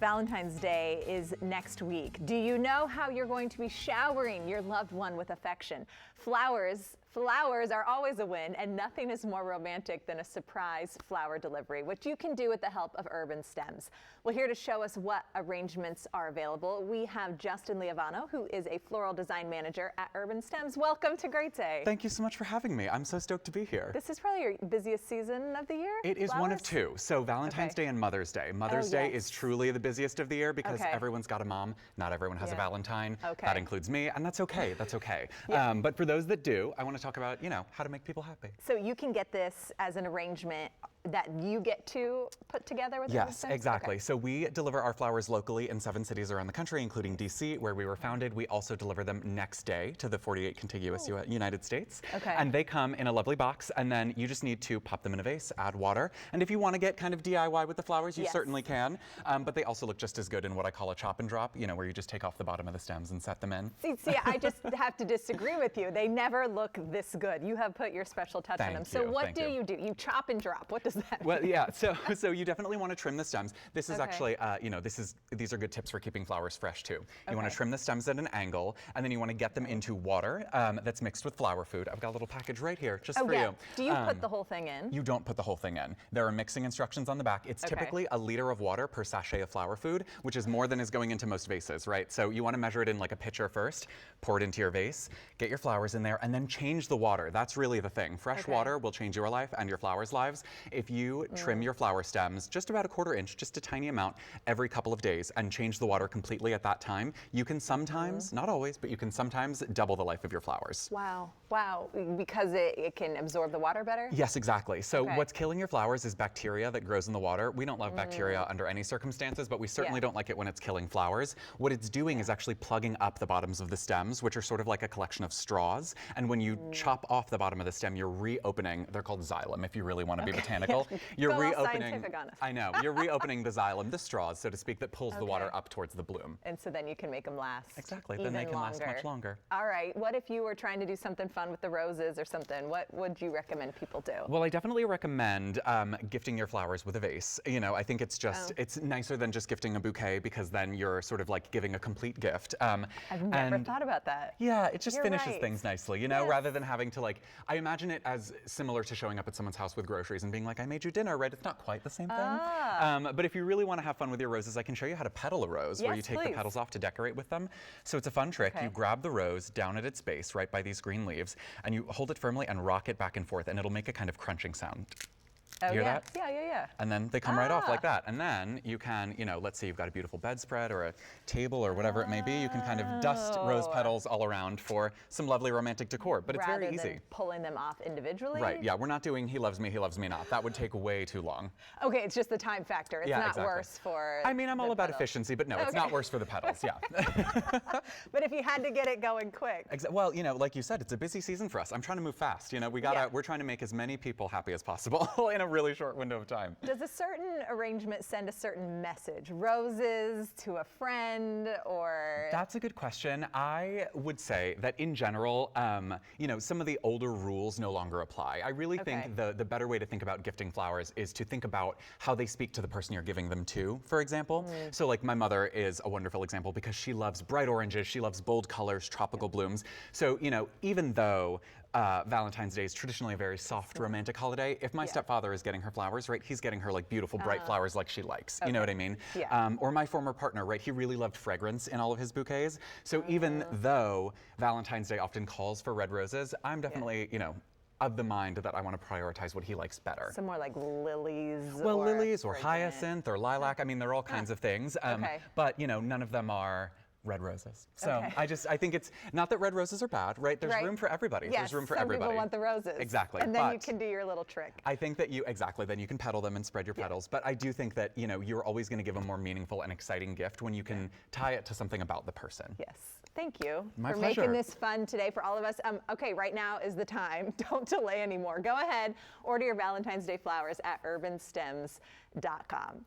Valentine's Day is next week. Do you know how you're going to be showering your loved one with affection? Flowers are always a win, and nothing is more romantic than a surprise flower delivery, which you can do with the help of UrbanStems. Well, here to show us what arrangements are available, we have Justin Lievano, who is a floral design manager at UrbanStems. Welcome to Great Day. Thank you so much for having me. I'm so stoked to be here. This is probably your busiest season of the year? It is one of two. So Valentine's Day and Mother's Day. Mother's Day is truly the busiest of the year because everyone's got a mom. Not everyone has a Valentine. That includes me, and that's okay. That's okay. But for those that do, I want to talk about, how to make people happy. So you can get this as an arrangement that you get to put together with Yes, exactly. So we deliver our flowers locally in 7 cities around the country, including DC, where we were founded. We also deliver them next day to the 48 contiguous United States. And they come in a lovely box, and then you just need to pop them in a vase, add water. And if you want to get kind of DIY with the flowers, you certainly can. But they also look just as good in what I call a chop and drop, where you just take off the bottom of the stems and set them in. See, I just have to disagree with you. They never look this good. You have put your special touch on them. So what do you do? You chop and drop. What does that mean? Well, yeah, so you definitely want to trim the stems. This is actually, these are good tips for keeping flowers fresh too. You want to trim the stems at an angle, and then you want to get them into water that's mixed with flower food. I've got a little package right here just for you. Do you put the whole thing in? You don't put the whole thing in. There are mixing instructions on the back. It's typically a liter of water per sachet of flower food, which is more than is going into most vases, right? So you want to measure it in like a pitcher first, pour it into your vase, get your flowers in there, and then change the water. That's really the thing. Fresh water will change your life and your flowers' lives. If you trim your flower stems just about a 1/4 inch, just a tiny amount, every couple of days and change the water completely at that time, you can sometimes, not always, but you can sometimes double the life of your flowers. Wow, because it can absorb the water better? Yes, exactly. So what's killing your flowers is bacteria that grows in the water. We don't love bacteria under any circumstances, but we certainly don't like it when it's killing flowers. What it's doing is actually plugging up the bottoms of the stems, which are sort of like a collection of straws. And when you chop off the bottom of the stem, you're reopening, they're called xylem if you really want to be botanical. You're reopening, I know, you're reopening the xylem, the straws, so to speak, that pulls the water up towards the bloom. And so then you can make them last. Exactly, then they can last much longer. All right, what if you were trying to do something fun with the roses or something? What would you recommend people do? Well, I definitely recommend gifting your flowers with a vase. I think it's just, it's nicer than just gifting a bouquet because then you're sort of like giving a complete gift. I've never thought about that. Yeah, it just finishes things nicely, rather than having to I imagine it as similar to showing up at someone's house with groceries and being like, I made you dinner, right? It's not quite the same thing. But if you really want to have fun with your roses, I can show you how to petal a rose, where you take the petals off to decorate with them. So it's a fun trick. You grab the rose down at its base, right by these green leaves, and you hold it firmly and rock it back and forth, and it'll make a kind of crunching sound. Hear that? Yeah. And then they come right off like that. And then you can, let's say you've got a beautiful bedspread or a table or whatever it may be, you can kind of dust rose petals all around for some lovely romantic decor. But it's very easy. Rather than pulling them off individually? Right, yeah, we're not doing he loves me not. That would take way too long. Okay, it's just the time factor. It's not worse for I'm all about efficiency, but no, it's not worse for the petals, yeah. But if you had to get it going quick. Well, like you said, it's a busy season for us. I'm trying to move fast. We're trying to make as many people happy as possible in a really short window of time. Does a certain arrangement send a certain message? Roses to a friend, or? That's a good question. I would say that in general, some of the older rules no longer apply. I really think the better way to think about gifting flowers is to think about how they speak to the person you're giving them to, for example. So like my mother is a wonderful example because she loves bright oranges, she loves bold colors, tropical blooms. So, even though Valentine's Day is traditionally a very soft, romantic holiday. If my stepfather is getting her flowers, right, he's getting her like beautiful, bright flowers like she likes. You know what I mean? Or my former partner, right, he really loved fragrance in all of his bouquets. So even though Valentine's Day often calls for red roses, I'm definitely, of the mind that I want to prioritize what he likes better. Some more like lilies. Well, lilies or hyacinth or lilac. I mean, they're all kinds of things. But, none of them are red roses. So I think it's not that red roses are bad, right? There's room for everybody. Yes, there's room for some everybody. People want the roses. Exactly. And then you can do your little trick. I think that then you can petal them and spread your petals. But I do think that, you're always going to give a more meaningful and exciting gift when you can tie it to something about the person. Yes. Thank you for making this fun today for all of us. Okay, right now is the time. Don't delay anymore. Go ahead, order your Valentine's Day flowers at UrbanStems.com.